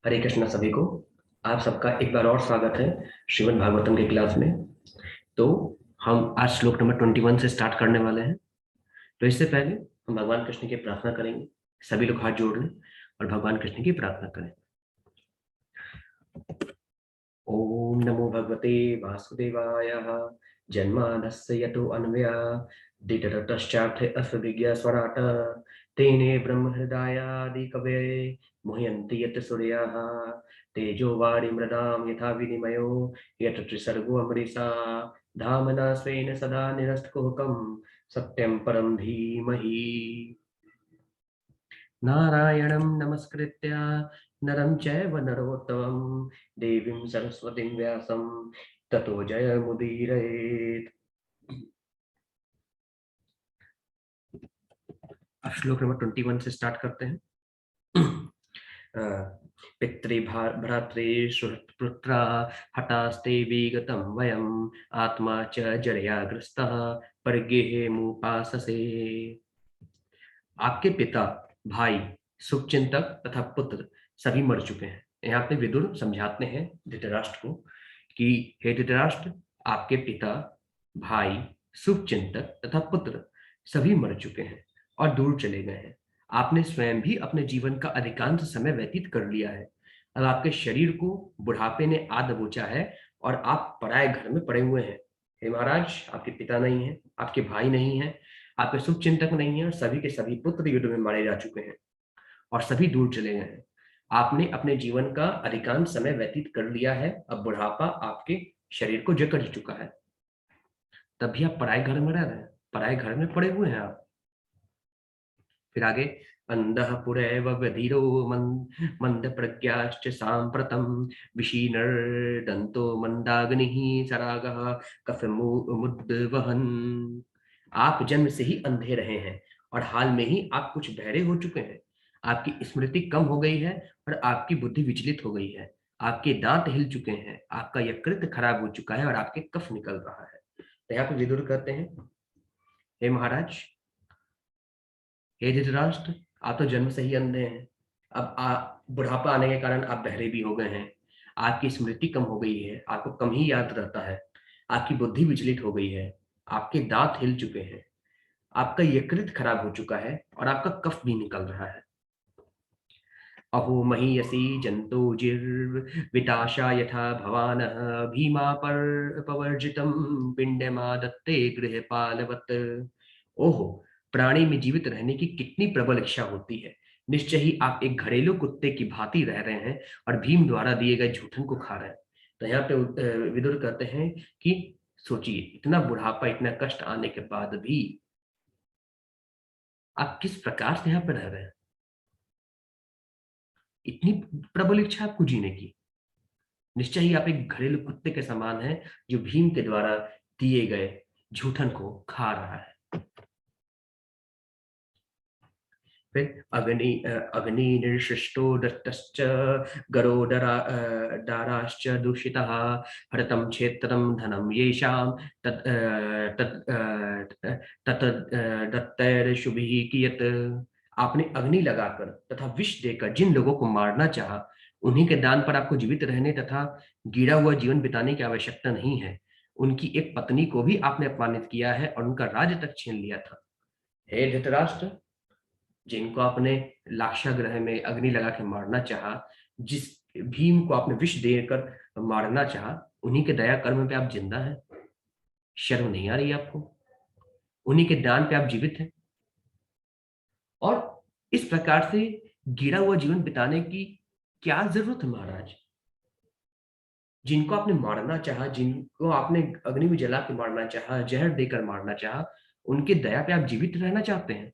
हरे कृष्णा सभी को। आप सबका एक बार और स्वागत है श्रीमद् भागवतम के क्लास में। तो हम आज श्लोक नंबर 21 से स्टार्ट करने वाले हैं। तो इससे पहले हम भगवान कृष्ण की प्रार्थना करेंगे। सभी लोग हाथ जोड़ लें और भगवान कृष्ण की प्रार्थना करें। ओम नमो भगवते वासुदेवाय। जन्मादस्य यतो अन्वया दिटतश्चार्थे अस्विज्ञ स्वराट तेने ब्रह्म हृदयादि कवये मुह्यन्ति यत् सूर्याः तेजो वारि मृदां यथा विनिमयो यत्र त्रिसर्गो अमृषा धामना स्वेन सदा निरस्तकुहकं सत्यं परं धीमहि। नारायणं नमस्कृत्य नरं चैव नरोत्तमं देवीं सरस्वतीं व्यासं ततो जयमुदीरयेत्। अब श्लोक नंबर 21 से स्टार्ट करते हैं। पितृभ्रातृ सुहृत्पुत्रा हतास्ते विगतं वयम् आत्मा च जरया ग्रस्तः परिगेहेमुपाससे। आपके पिता, भाई, शुभचिंतक तथा पुत्र सभी मर चुके हैं। यहाँ पे विदुर समझाते हैं धृतराष्ट्र को कि हे धृतराष्ट्र, आपके पिता, भाई, शुभचिंतक तथा पुत्र सभी मर चुके हैं और दूर चले गए हैं। आपने स्वयं भी अपने जीवन का अधिकांश समय व्यतीत कर लिया है। अब आपके शरीर को बुढ़ापे ने आ दबोचा है और आप पराये घर में पड़े हुए हैं। हे महाराज, आपके पिता नहीं है, आपके भाई नहीं है, आपके शुभ चिंतक नहीं है और सभी के सभी पुत्र युद्ध में मारे जा चुके हैं और सभी दूर चले गए हैं। आपने अपने जीवन का अधिकांश समय व्यतीत कर लिया है। अब बुढ़ापा आपके शरीर को जकड़ चुका है। तभी आप पराये घर में रह रहे हैं, पराये घर में पड़े हुए हैं आप। फिर आगे, अंधः पुरैव व्यधीरो मंद प्रज्ञाश्च सांप्रतम विशीर्णदन्तो मंदाग्निः सरागः कफमुद्वहन्। आप जन्म से ही अंधे रहे हैं और हाल में ही आप कुछ बहरे हो चुके हैं। आपकी स्मृति कम हो गई है और आपकी बुद्धि विचलित हो गई है। आपके दांत हिल चुके हैं, आपका यकृत खराब हो चुका है और आपके कफ निकल रहा है। तो यहाँ पे विदुर कहते हैं, हे महाराज, हे धृतराष्ट्र, आप तो जन्म से ही अंधे हैं। अब बुढ़ापा आने के कारण आप बहरे भी हो गए हैं। आपकी स्मृति कम हो गई है, आपको कम ही याद रहता है। आपकी बुद्धि विचलित हो गई है, आपके दांत हिल चुके हैं, आपका यकृत खराब हो चुका है और आपका कफ भी निकल रहा है। अहो महीयसी जन्तुर्विताशा यथा भवानः भीमा पर पवर्जितं पिण्डमादत्ते गृहपालवत्। ओहो, प्राणी में जीवित रहने की कितनी प्रबल इच्छा होती है। निश्चय ही आप एक घरेलू कुत्ते की भांति रह रहे हैं और भीम द्वारा दिए गए जूठन को खा रहे हैं। तो यहाँ पे विदुर कहते हैं कि सोचिए, इतना बुढ़ापा, इतना कष्ट आने के बाद भी आप किस प्रकार से यहाँ पे रह रहे हैं। इतनी प्रबल इच्छा आपको जीने की। निश्चय ही आप एक घरेलू कुत्ते के समान हैं जो भीम के द्वारा दिए गए जूठन को खा रहा है। फिर अग्नि निर्शिष्टो दत्तश्च गरोदरा दाराश्च दूषितः हरतं क्षेत्रं धनं येषां तत् तत् दत्तैर्शुभिः कियत्। आपने अग्नि लगाकर तथा विष देकर जिन लोगों को मारना चाहा, उन्हीं के दान पर आपको जीवित रहने तथा गिरा हुआ जीवन बिताने की आवश्यकता नहीं है। उनकी एक पत्नी को भी आपने अपमानित किया है और उनका राज्य तक छीन लिया था। हे धृतराष्ट्र, जिनको आपने लाक्षागृह में अग्नि लगा के मारना चाहा, जिस भीम को आपने विष देकर मारना चाहा, उन्हीं के दया कर्म पे आप जिंदा हैं। शर्म नहीं आ रही आपको? उन्हीं के दान पे आप जीवित हैं और इस प्रकार से गिरा हुआ जीवन बिताने की क्या जरूरत है महाराज? जिनको आपने मारना चाहा, जिनको आपने अग्नि में जला के मारना चाहा, जहर देकर मारना चाहा, उनके दया पे आप जीवित रहना चाहते हैं।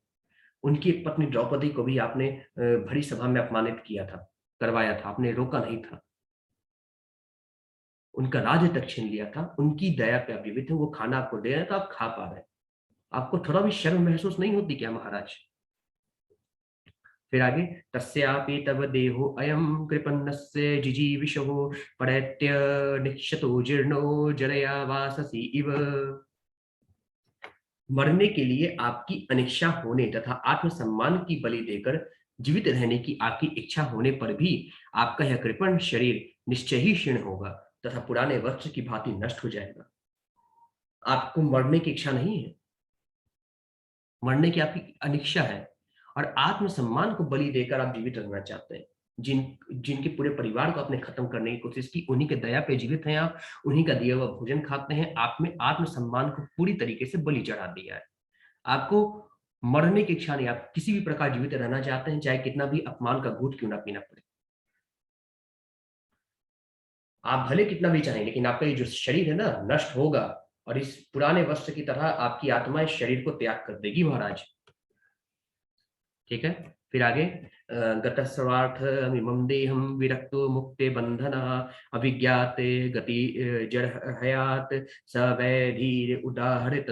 उनकी एक पत्नी द्रौपदी को भी आपने भरी सभा में अपमानित किया था, करवाया था, आपने रोका नहीं था। उनका राज्य तक छीन लिया था। उनकी दया पे आप जीवित हैं, वो खाना आपको दे रहे हैं तो आप खा पा रहे हैं। आपको थोड़ा भी शर्म महसूस नहीं होती क्या महाराज? फिर आगे, तस्यापि तव देहो अयं कृपन्नस्य जिजीविषो परैत्य निक्षतो जीर्णो जरया वाससि इव। मरने के लिए आपकी अनिच्छा होने तथा आत्मसम्मान की बलि देकर जीवित रहने की आपकी इच्छा होने पर भी आपका यह कृपण शरीर निश्चय ही क्षीण होगा तथा पुराने वस्त्र की भांति नष्ट हो जाएगा। आपको मरने की इच्छा नहीं है, मरने की आपकी अनिच्छा है और आत्मसम्मान को बलि देकर आप जीवित रहना चाहते हैं। जिनके पूरे परिवार को आपने खत्म करने की कोशिश की, उन्हीं के दया पे जीवित हैं आप, उन्हीं का दिया हुआ भोजन खाते हैं, आप में आत्मसम्मान को पूरी तरीके से बलि चढ़ा दिया है। आपको मरने की इच्छा नहीं, आप किसी भी प्रकार जीवित रहना चाहते हैं, चाहे कितना भी अपमान का घूंट क्यों ना पीना पड़े। आप भले कितना भी चाहें, लेकिन आपका ये जो शरीर है ना, नष्ट होगा और इस पुराने वस्त्र की तरह आपकी आत्मा इस शरीर को त्याग कर देगी महाराज। ठीक है, फिर आगे गतस्वार्थमिमं देहं विरक्तो मुक्ते बंधनः अभिज्ञाते गति जड़ हयात स वै धीर उदाहरित।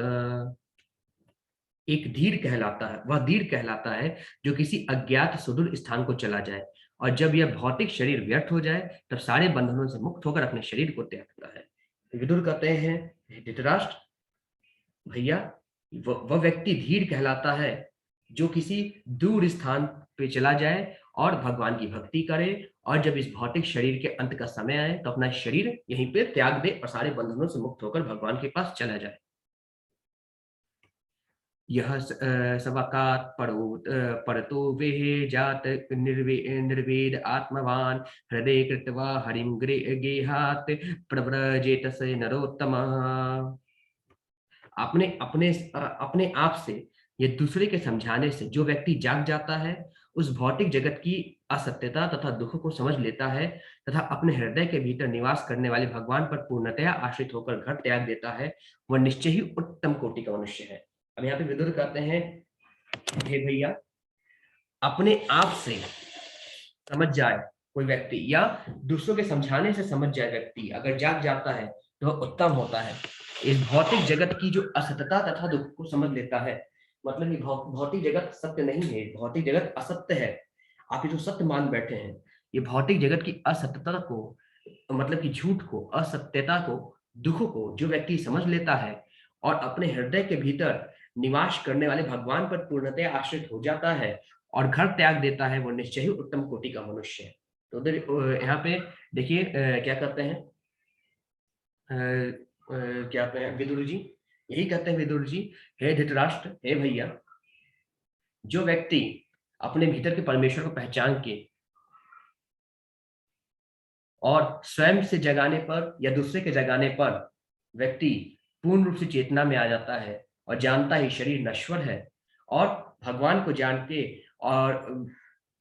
एक धीर कहलाता है, वह धीर कहलाता है जो किसी अज्ञात सुदूर स्थान को चला जाए और जब यह भौतिक शरीर व्यर्थ हो जाए तब सारे बंधनों से मुक्त होकर अपने शरीर को त्यागता है। विदुर कहते हैं, धृतराष्ट्र भैया, वह व्यक्ति धीर कहलाता है जो किसी दूर स्थान पे चला जाए और भगवान की भक्ति करे और जब इस भौतिक शरीर के अंत का समय आए तो अपना शरीर यहीं पे त्याग दे और सारे बंधनों से मुक्त होकर भगवान के पास चला जाए। यह सवकात परतो वेह जात निर्वेद आत्मवान हृदय कृत्वा हरिम गेहात प्रव्रजेत से नरोत्तम। अपने अपने अपने आप से या दूसरे के समझाने से जो व्यक्ति जाग जाता है, उस भौतिक जगत की असत्यता तथा दुख को समझ लेता है तथा अपने हृदय के भीतर निवास करने वाले भगवान पर पूर्णतया आश्रित होकर घर त्याग देता है, वह निश्चय ही उत्तम कोटि का मनुष्य है। अब यहाँ पे विदुर कहते हैं, हे भैया, अपने आप से समझ जाए कोई व्यक्ति या दूसरों के समझाने से समझ जाए व्यक्ति अगर जाग जाता है तो वह उत्तम होता है। इस भौतिक जगत की जो असत्यता तथा दुख को समझ लेता है, मतलब ये भौतिक जगत सत्य नहीं है, भौतिक जगत असत्य है। आप ये जो सत्य मान बैठे हैं, ये भौतिक जगत की असत्यता को, मतलब कि झूठ को, असत्यता को, दुख को जो व्यक्ति समझ लेता है और अपने हृदय के भीतर निवास करने वाले भगवान पर पूर्णतया आश्रित हो जाता है और घर त्याग देता है, वो निश्चय ही उत्तम कोटि का मनुष्य है। तो उधर यहाँ पे देखिए क्या कहते हैं, क्या कहते हैं विदुर जी, यही कहते हैं विदुर जी, हे धृतराष्ट्र, हे भैया, जो व्यक्ति अपने भीतर के परमेश्वर को पहचान के और स्वयं से जगाने पर या दूसरे के जगाने पर व्यक्ति पूर्ण रूप से चेतना में आ जाता है और जानता है शरीर नश्वर है और भगवान को जान के और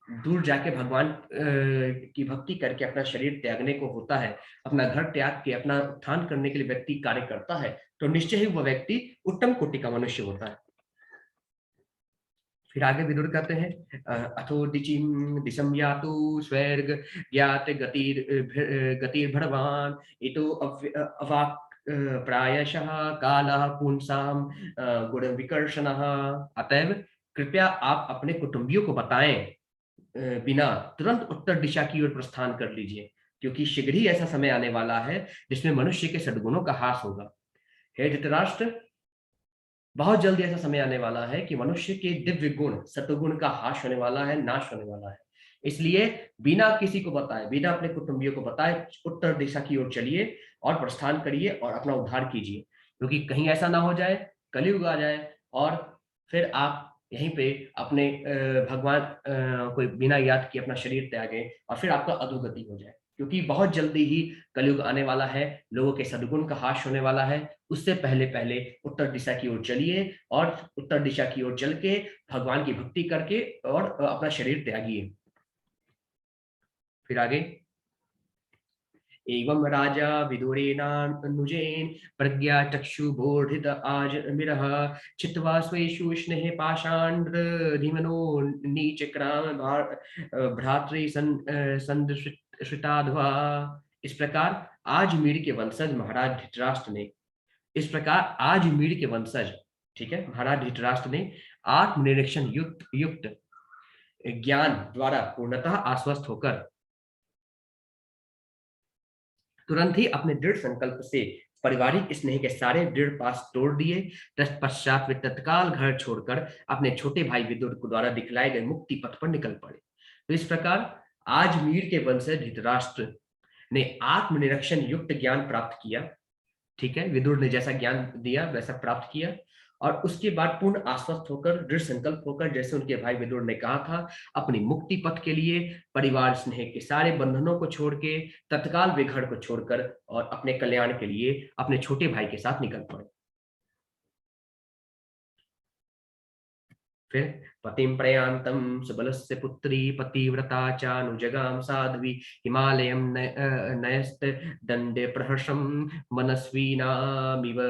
दूर जाके भगवान की भक्ति करके अपना शरीर त्यागने को होता है, अपना घर त्याग के अपना उत्थान करने के लिए व्यक्ति कार्य करता है, तो निश्चय ही वह व्यक्ति उत्तम कोटि का मनुष्य होता है। फिर आगे विदुर कहते हैं, अथो दिशम यातु स्वर्ग ज्ञात गतिर् भगवान इतो अवाक प्रायशः कालः पुंसाम गुण विकर्षणः। अतएव कृपया आप अपने कुटुंबियों को बताएं, बिना तुरंत उत्तर दिशा की ओर प्रस्थान कर लीजिए, क्योंकि शीघ्र ही ऐसा समय आने वाला है जिसमें मनुष्य के सद्गुणों का ह्रास होगा। हे धृतराष्ट्र, बहुत जल्दी ऐसा समय आने वाला है कि मनुष्य के दिव्य गुण, सत्वगुण का ह्रास होने वाला है, नाश होने वाला है। इसलिए बिना किसी को बताए, बिना अपने कुटुंबियों को बताए उत्तर दिशा की ओर चलिए और प्रस्थान करिए और अपना उद्धार कीजिए, क्योंकि कहीं ऐसा ना हो जाए, कलयुग आ जाए और फिर आप यहीं पे अपने भगवान को बिना याद किए अपना शरीर त्यागें और फिर आपका अधोगति हो जाए, क्योंकि बहुत जल्दी ही कलयुग आने वाला है, लोगों के सद्गुण का ह्रास होने वाला है। उससे पहले पहले उत्तर दिशा की ओर चलिए और उत्तर दिशा की ओर चल के भगवान की भक्ति करके और अपना शरीर त्यागिए। फिर आगे, एवं राजा विदुरेणानुजेन प्रज्ञा चक्षु बोधित आज मिरः चित्वा स्वेषु स्नेह पाषाण्डधीमनो नीचक्राम भ्रातृ संदृष्टाध्वा। इस प्रकार आज मीर के वंशज महाराज धृतराष्ट्र ने, इस प्रकार आज मीर के वंशज, ठीक है, महाराज धृतराष्ट्र ने आत्मनिरीक्षण युक्त ज्ञान द्वारा पूर्णतः आश्वस्त होकर तुरंत ही अपने दृढ़ संकल्प से पारिवारिक स्नेह के सारे दृढ़ पास तोड़ दिए। तत्पश्चात वे तत्काल घर छोड़कर अपने छोटे भाई विदुर को द्वारा दिखलाए गए मुक्ति पथ पर निकल पड़े। तो इस प्रकार आजमीर के वंशज धृतराष्ट्र ने आत्मनिरीक्षण युक्त ज्ञान प्राप्त किया। ठीक है, विदुर ने जैसा ज्ञान दिया वैसा प्राप्त किया, और उसके बाद पूर्ण आश्वस्त होकर, दृढ़ संकल्प होकर, जैसे उनके भाई विदुर ने कहा था, अपनी मुक्ति पथ के लिए परिवार स्नेह के सारे बंधनों को छोड़ के तत्काल वे घर को छोड़कर और अपने कल्याण के लिए अपने छोटे भाई के साथ निकल पड़े। फिर पतिम प्रयांतम सुबलस्य पुत्री पतिव्रता चानुजगाम साध्वी हिमालयम नयस्त दंडे प्रहर्षम मनस्वीनामिव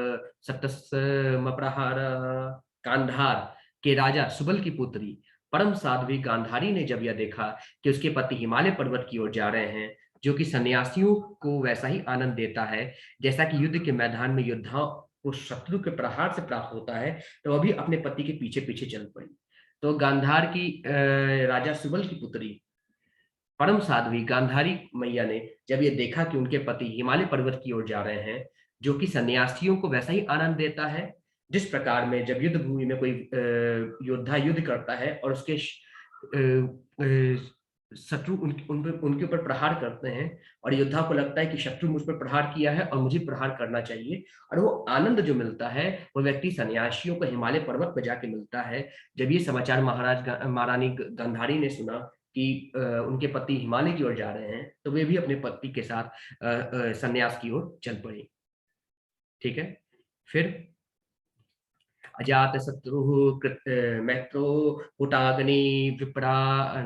सतस्मप्रहार। गांधार के राजा सुबल की पुत्री परम साध्वी गांधारी ने जब यह देखा कि उसके पति हिमालय पर्वत की ओर जा रहे हैं, जो कि सन्यासियों को वैसा ही आनंद देता है जैसा कि युद्ध के मैदान में योद्धाओं को शत्रु के प्रहार से प्राप्त होता है, तो वह भी अपने पति के पीछे पीछे चल पड़ी। तो गांधार की राजा सुबल की पुत्री परम साध्वी गांधारी मैया ने जब ये देखा कि उनके पति हिमालय पर्वत की ओर जा रहे हैं, जो कि सन्यासियों को वैसा ही आनंद देता है जिस प्रकार में जब युद्ध भूमि में कोई योद्धा युद्ध करता है और उसके शत्रु उनके ऊपर प्रहार करते हैं, और योद्धा को लगता है कि शत्रु मुझ पर प्रहार किया है और मुझे प्रहार करना चाहिए, और वो आनंद जो मिलता है वो व्यक्ति सन्यासियों को हिमालय पर्वत पर जाके मिलता है। जब ये समाचार महारानी गांधारी ने सुना कि उनके पति हिमालय की ओर जा रहे हैं, तो वे भी अपने पति के साथ सन्यास की ओर चल पड़ी। ठीक है, फिर अजात शत्रु मैत्रो हुटाग्नि विप्रा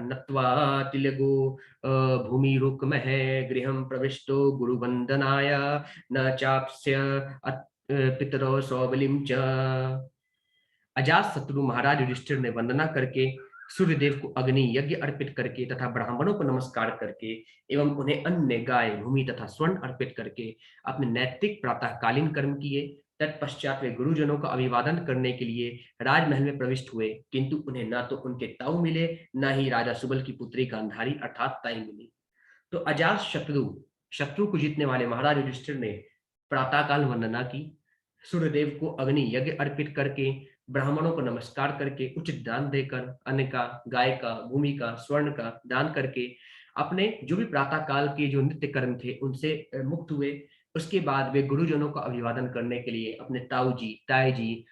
नत्वा तिलगो भूमि रुक्मः गृहं प्रविष्टो गुरुवंदनाय न चाप्स्य पितरो सौबलिम च। अजात शत्रु महाराज युधिष्ठिर ने वंदना करके, सूर्यदेव को अग्नि यज्ञ अर्पित करके तथा ब्राह्मणों को नमस्कार करके एवं उन्हें अन्न गाय भूमि तथा स्वर्ण अर्पित करके अपने नैतिक प्रातःकालीन कर्म किए। तत्पश्चात वे गुरुजनों का अभिवादन करने के लिए राजमहल में प्रविष्ट हुए, किंतु उन्हें न तो उनके ताऊ मिले, न ही राजा सुबल की पुत्री गांधारी अर्थात ताई मिली। तो अजात शत्रु को जीतने वाले महाराज युधिष्ठिर ने प्रातःकाल वंदना की, सूर्यदेव को अग्नि यज्ञ अर्पित करके, ब्राह्मणों को नमस्कार करके, उचित दान देकर, अन्न का, गाय का, भूमि का, स्वर्ण का दान करके अपने जो भी प्रातः काल के जो नित्य कर्म थे उनसे मुक्त हुए। उसके बाद वे गुरुजनों का अभिवादन करने के लिए अपने ताऊ जी, ताई जी,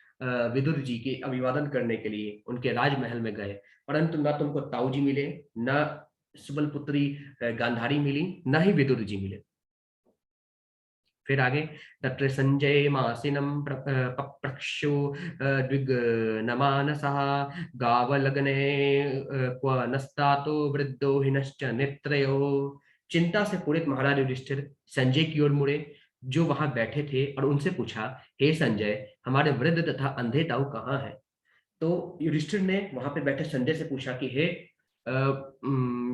विदुर जी के अभिवादन करने के लिए उनके राजमहल में गए, परंतु न तो उनको ताऊ जी मिले, न सुबल पुत्री गांधारी मिली, न ही विदुर जी मिले। फिर आगे तत्र संजय मासिनम पप्रक्षु द्विगनमानसः गावलग्ने क्व नस्तातो वृद्धो हिनश्च नेत्रयो। चिंता से पूरित महाराज युधिष्ठिर संजय की ओर मुड़े, जो वहां बैठे थे, और उनसे पूछा, हे संजय, हमारे वृद्ध तथा अंधे ताऊ कहाँ हैं? तो युधिष्ठिर ने वहां पे बैठे संजय से पूछा कि हे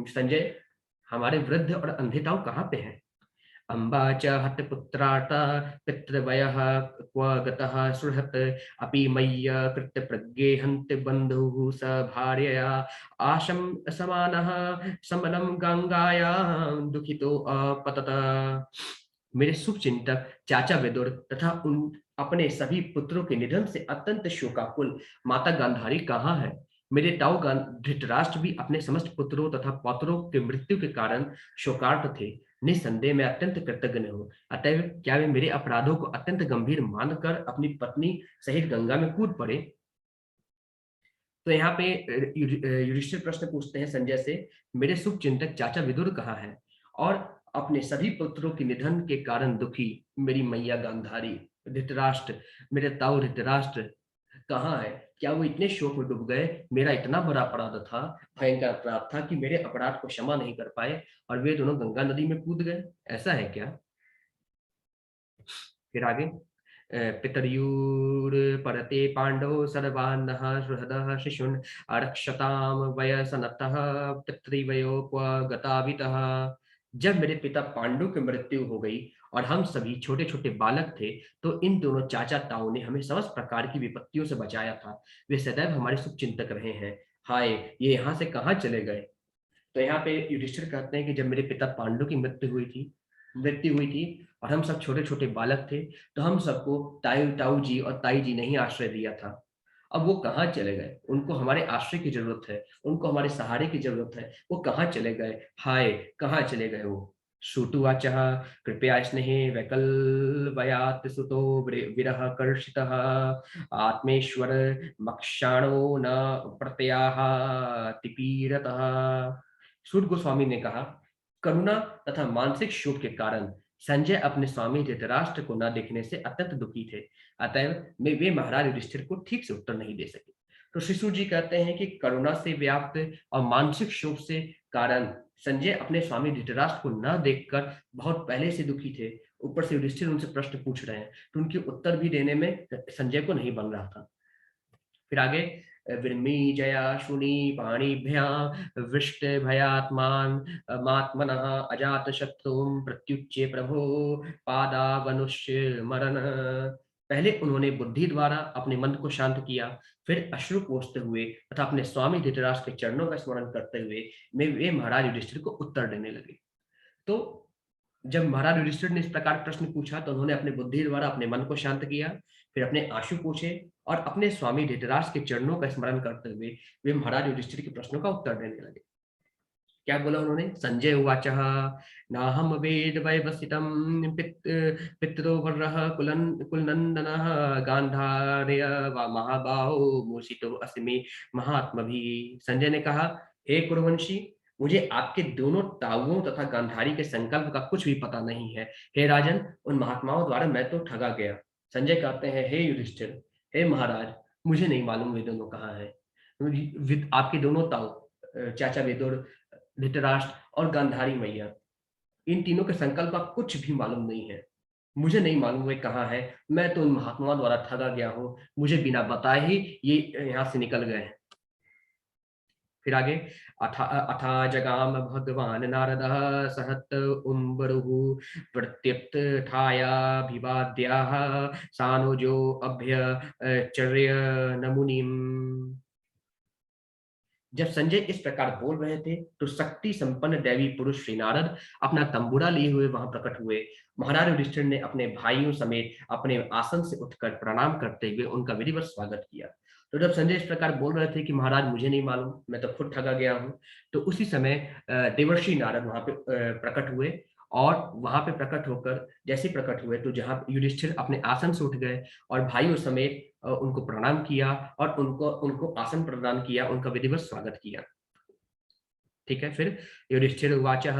संजय, हमारे वृद्ध और अंधे ताऊ कहाँ पे हैं? अम्बा च हतपुत्रार्ता पितृवयः क्व गतः सुहृत् अपि मय्य कृतप्रज्ञे हन्ति बन्धुः स भार्यया आशं समानः समनं गंगायां दुखितो अपतत। मेरे शुभ चिंतक चाचा विदुर तथा उन अपने सभी पुत्रों के निधन से अत्यंत शोकाकुल माता गांधारी कहाँ है? मेरे ताऊ धृतराष्ट्र भी अपने समस्त पुत्रों तथा पौत्रों के मृत्यु के कारण शोकार्त थे। निसंदेह मैं अत्यंत कृतज्ञ हूँ, अतएव क्या वे मेरे अपराधों को अत्यंत गंभीर मानकर अपनी पत्नी सहित गंगा में कूद पड़े? तो यहाँ पे युधिष्ठिर प्रश्न पूछते हैं संजय से, मेरे शुभ चिंतक चाचा विदुर कहाँ है? और अपने सभी पुत्रों के निधन के कारण दुखी मेरी मैया गांधारी, धृतराष्ट्र, मेरे ताऊ धृतराष्ट्र कहाँ है? क्या वो इतने शोक में डूब गए? मेरा इतना बड़ा अपराध था, भयंकर अपराध था कि मेरे अपराध को क्षमा नहीं कर पाए और वे दोनों गंगा नदी में कूद गए? ऐसा है क्या? फिर आगे पितर्युर्परते पांडव सर्वान्नः सुहृदः शिशून् अरक्षताम वयसनतः पितृवयो क्व गतावितः। जब मेरे पिता पांडु की मृत्यु हो गई और हम सभी छोटे छोटे बालक थे, तो इन दोनों चाचा ताऊ ने हमें समस्त प्रकार की विपत्तियों से बचाया था। वे सदैव हमारे शुभ चिंतक रहे हैं। हाय, ये यहाँ से कहाँ चले गए? तो यहाँ पे युधिष्ठिर कहते हैं कि जब मेरे पिता पांडु की मृत्यु हुई थी, मृत्यु हुई थी और हम सब छोटे-छोटे बालक थे, तो हम सबको ताऊ जी और ताई जी ने ही आश्रय दिया था। अब वो कहाँ चले गए? उनको हमारे आश्रय की ज़रूरत है, उनको हमारे सहारे की ज़रूरत है, वो कहाँ चले गए? हाय! कहाँ चले गए वो? श्रुतुवाचः कृपया स्नेहे वैकल्पयात् सुतो विरहकर्षितः आत्मेश्वर मक्षाणो न प्रत्याह तिपीरतः। सूत गोस्वामी ने कहा, करुणा तथा मानसिक शोक के कारण संजय अपने स्वामी धृतराष्ट्र को न देखने से अत्यंत दुखी थे। अतएव वे महाराज युधिष्ठिर को ठीक से उत्तर नहीं दे सके। तो शिशु जी कहते हैं कि करुणा से व्याप्त और मानसिक शोक से कारण संजय अपने स्वामी धृतराष्ट्र को न देखकर बहुत पहले से दुखी थे। ऊपर से युधिष्ठिर उनसे प्रश्न पूछ रहे हैं, तो उनके उत्तर भी देने में संजय को नहीं बन रहा था। फिर आगे विर्मीजया शुनि पाणिभ्यां वृष्ट भयात्मान मात्मनः अजात शत्रुं प्रत्युच्य प्रभो पादावनुष्य मरण। पहले उन्होंने बुद्धि द्वारा अपने मन को शांत किया, फिर अश्रु पोंछते हुए तथा अपने स्वामी धृतराष्ट्र के चरणों का स्मरण करते हुए वे महाराज युधिष्ठिर को उत्तर देने लगे। तो जब महाराज युधिष्ठिर ने इस प्रकार प्रश्न पूछा तो उन्होंने अपने बुद्धि द्वारा अपने मन को शांत किया, फिर अपने आंसू पोंछे और अपने स्वामी धृतराष्ट्र के चरणों का स्मरण करते हुए वे महाराज युधिष्ठिर के प्रश्नों का उत्तर देने लगे। क्या बोला उन्होंने? संजय उवाचः नाहं वेद वैवसितं पितरो वर्रः कुलनन्दनः गान्धार्य व महाबाहो मूषितो अस्मि महात्मभिः। संजय ने कहा, हे कुरुवंशी, मुझे आपके दोनों ताऊओं तथा गांधारी के संकल्प का कुछ भी पता नहीं है। हे राजन, उन महात्माओं द्वारा मैं तो ठगा गया। संजय कहते हैं, हे युधिष्ठिर, हे महाराज, मुझे नहीं मालूम वे दोनों कहाँ हैं। आपके दोनों ताऊ चाचा विदुर, धृतराष्ट्र और गांधारी मैया, इन तीनों के संकल्प का कुछ भी मालूम नहीं है। मुझे नहीं मालूम वे कहाँ है। मैं तो उन महात्माओं द्वारा ठगा गया हूँ। मुझे बिना बताए ही ये यहाँ से निकल गए हैं। फिर आगे अथा जगाम भगवान नारदः सहत उम्बरुः प्रत्युत्थायाभिवाद्याः सानुजो अभ्यचर्य नमुनिम्। जब संजय इस प्रकार बोल रहे थे तो शक्ति संपन्न दैवी पुरुष श्री नारद अपना तंबूरा लिए हुए वहां प्रकट हुए। महाराज युधिष्ठिर ने अपने भाइयों समेत अपने आसन से उठकर प्रणाम करते हुए उनका विधिवत स्वागत किया। तो जब संजय इस प्रकार बोल रहे थे कि महाराज मुझे नहीं मालूम, मैं तो खुद ठगा गया हूँ, तो उसी समय देवर्षि नारद वहां पे प्रकट हुए और वहां पे प्रकट होकर जैसे प्रकट हुए तो जहां युधिष्ठिर अपने आसन से उठ गए और भाइयों समेत उनको प्रणाम किया और उनको उनको आसन प्रदान किया, उनका विधिवत स्वागत किया। ठीक है, फिर युधिष्ठिर उवाचः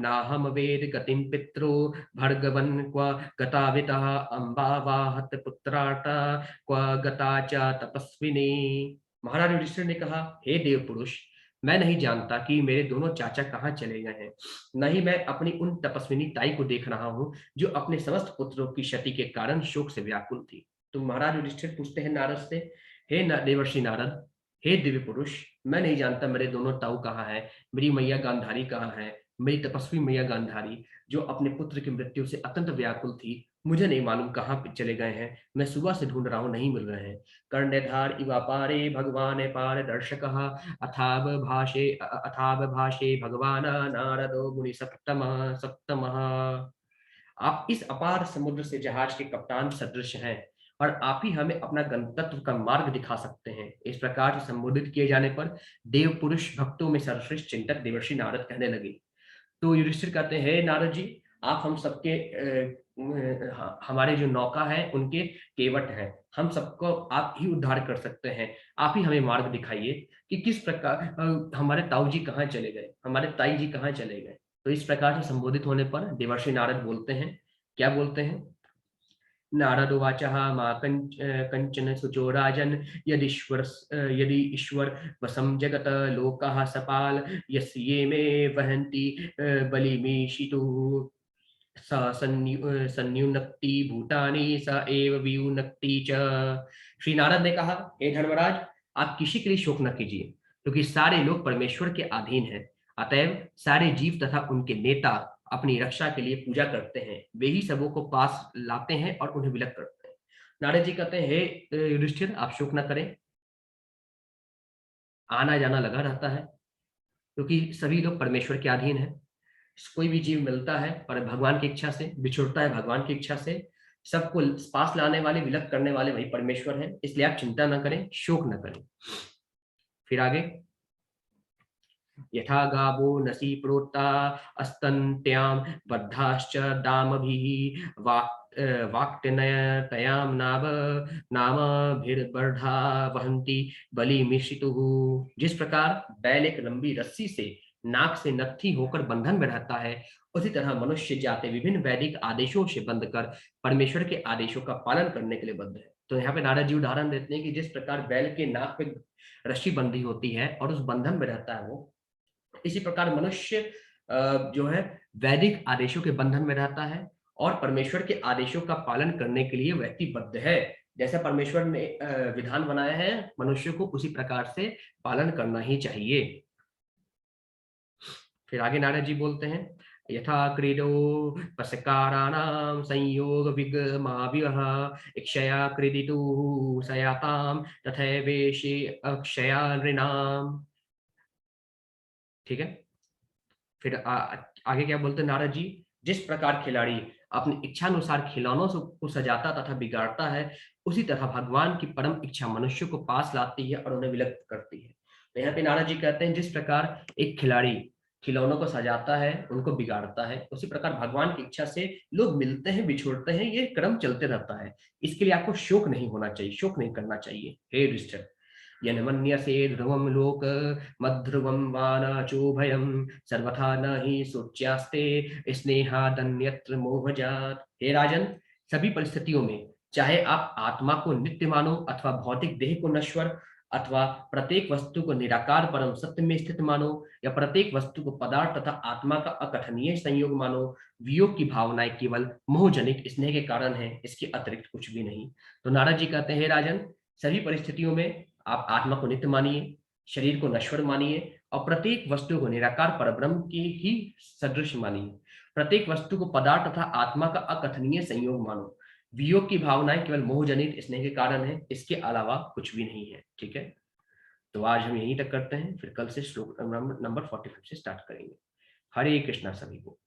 नाहं वेद गतिं पित्रो भर्गवन् क्व गतावितः अम्बावाहत पुत्रार्ता क्व गता च तपस्विनी। महाराज युधिष्ठिर ने कहा, हे देव पुरुष, मैं नहीं जानता कि मेरे दोनों चाचा कहाँ चले गए हैं। न ही मैं अपनी उन तपस्विनी ताई को देख रहा हूँ जो अपने समस्त पुत्रों की क्षति के कारण शोक से व्याकुल थी। तो महाराज युधिष्ठिर पूछते हैं नारद से, हे देवर्षि नारद, हे दिव्य पुरुष, मैं नहीं जानता मेरे दोनों ताऊ कहाँ हैं, मेरी मैया गांधारी कहाँ है, मेरी तपस्वी मैया गांधारी जो अपने पुत्र की मृत्यु से अत्यंत व्याकुल थी, मुझे नहीं मालूम कहाँ पे चले गए हैं। मैं सुबह से ढूंढ रहा हूँ, नहीं मिल रहे हैं। कर्णधार इवापारे भगवान पारदर्शकः अथाव भाषे भगवान नारदो मुनि सप्तमः। आप इस अपार समुद्र से जहाज के कप्तान सदृश हैं और आप ही हमें अपना गंतव्य का मार्ग दिखा सकते हैं। इस प्रकार से संबोधित किए जाने पर देव पुरुष भक्तों में सर्वश्रेष्ठ चिंतक देवर्षि नारद कहने लगे। तो युधिष्ठिर कहते हैं, हे नारद जी, आप हम सबके हमारे जो नौका है उनके केवट हैं। हम सबको आप ही उद्धार कर सकते हैं। आप ही हमें मार्ग दिखाइए कि किस प्रकार हमारे ताऊ जी कहाँ चले गए, हमारे ताई जी कहाँ चले गए। तो इस प्रकार से संबोधित होने पर देवर्षि नारद बोलते हैं, क्या बोलते हैं? नारद उवाचः मा कंचन शुचो राजन् यदि ईश्वर वसं जगत लोकाः सपाल यस्य मे वहन्ति बलिमीशितुः संयुनक्ति भूतानि स एव वियुनक्ति च। श्री नारद ने कहा, हे धर्मराज, आप किसी के लिए शोक न कीजिए, क्योंकि सारे लोग परमेश्वर के अधीन हैं। अतएव सारे जीव तथा उनके नेता अपनी रक्षा के लिए पूजा करते हैं, वे ही सबों को पास लाते हैं और उन्हें विलग करते हैं। नारद जी कहते हैं, हे युधिष्ठिर, आप शोक न करें, आना जाना लगा रहता है, क्योंकि सभी लोग परमेश्वर के अधीन हैं। कोई भी जीव मिलता है और भगवान की इच्छा से, बिछुड़ता है भगवान की इच्छा से। सबको पास लाने वाले, विलक करने वाले वही परमेश्वर हैं, इसलिए आप चिंता न करें, शोक न करें। फिर आगे, यथा गावो नसी प्रोत्ता अस्तन्त्याम बद्धाश्च दामभिः वाक्टनयतयाम नामभिर्बर्धा वहन्ति बलिमिषितुः। जिस प्रकार बैल एक लंबी रस्सी से नाक से नत्थी होकर बंधन में रहता है, उसी तरह मनुष्य जाते विभिन्न वैदिक आदेशों से बंध कर परमेश्वर के आदेशों का पालन करने के लिए बद्ध है। तो यहाँ पे नारद जी उदाहरण देते हैं कि जिस प्रकार बैल के नाक पे रस्सी बंधी होती है और उस बंधन में रहता है वो, इसी प्रकार मनुष्य जो है वैदिक आदेशों के बंधन में रहता है और परमेश्वर के आदेशों का पालन करने के लिए व्यक्ति बद्ध है। जैसा परमेश्वर ने विधान बनाया है, मनुष्य को उसी प्रकार से पालन करना ही चाहिए। फिर आगे नारद जी बोलते हैं, यथा क्रीडो पसकाराणाम संयोग विगमाविह इक्षया क्रीडितु सयाताम तथैवेशे अक्षया नृणाम। ठीक है। फिर आगे क्या बोलते हैं नारद जी, जिस प्रकार खिलाड़ी अपनी इच्छानुसार खिलौनों को सजाता तथा बिगाड़ता है, उसी तरह भगवान की परम इच्छा मनुष्य को पास लाती है और उन्हें विलुप्त करती है। तो यहाँ पे नारद जी कहते हैं, जिस प्रकार एक खिलाड़ी खिलौनों को सजाता है, उनको बिगाड़ता है, उसी प्रकार भगवान की इच्छा से लोग मिलते हैं, बिछोड़ते हैं, ये क्रम चलते रहता है। इसके लिए आपको शोक नहीं होना चाहिए, शोक नहीं करना चाहिए। हे युधिष्ठिर, यन्मन्यसे ध्रुवं लोक मद्ध्रुवं वा न चोभयं सर्वथा न हि शुच्यास्ते स्नेहादन्यत्र मोहजात। हे राजन, सभी परिस्थितियों में चाहे आप आत्मा को नित्य मानो अथवा भौतिक देह को नश्वर, अथवा प्रत्येक वस्तु को निराकार परम सत्य में स्थित मानो, या प्रत्येक वस्तु को पदार्थ तथा आत्मा का अकथनीय संयोग मानो, वियोग की भावनाएं केवल मोहजनित स्नेह के कारण है, इसके अतिरिक्त कुछ भी नहीं। तो नारद जी कहते हैं, राजन, सभी परिस्थितियों में आप आत्मा को नित्य मानिए, शरीर को नश्वर मानिए और प्रत्येक वस्तु को निराकार परब्रह्म की ही सदृश मानिए। प्रत्येक वस्तु को पदार्थ तथा आत्मा का अकथनीय संयोग मानो। वियोग की भावनाएं केवल मोहजनित स्नेह के कारण है, इसके अलावा कुछ भी नहीं है। ठीक है। तो आज हम यहीं तक करते हैं, फिर कल से श्लोक नंबर 45 से स्टार्ट करेंगे। हरे कृष्णा सभी को।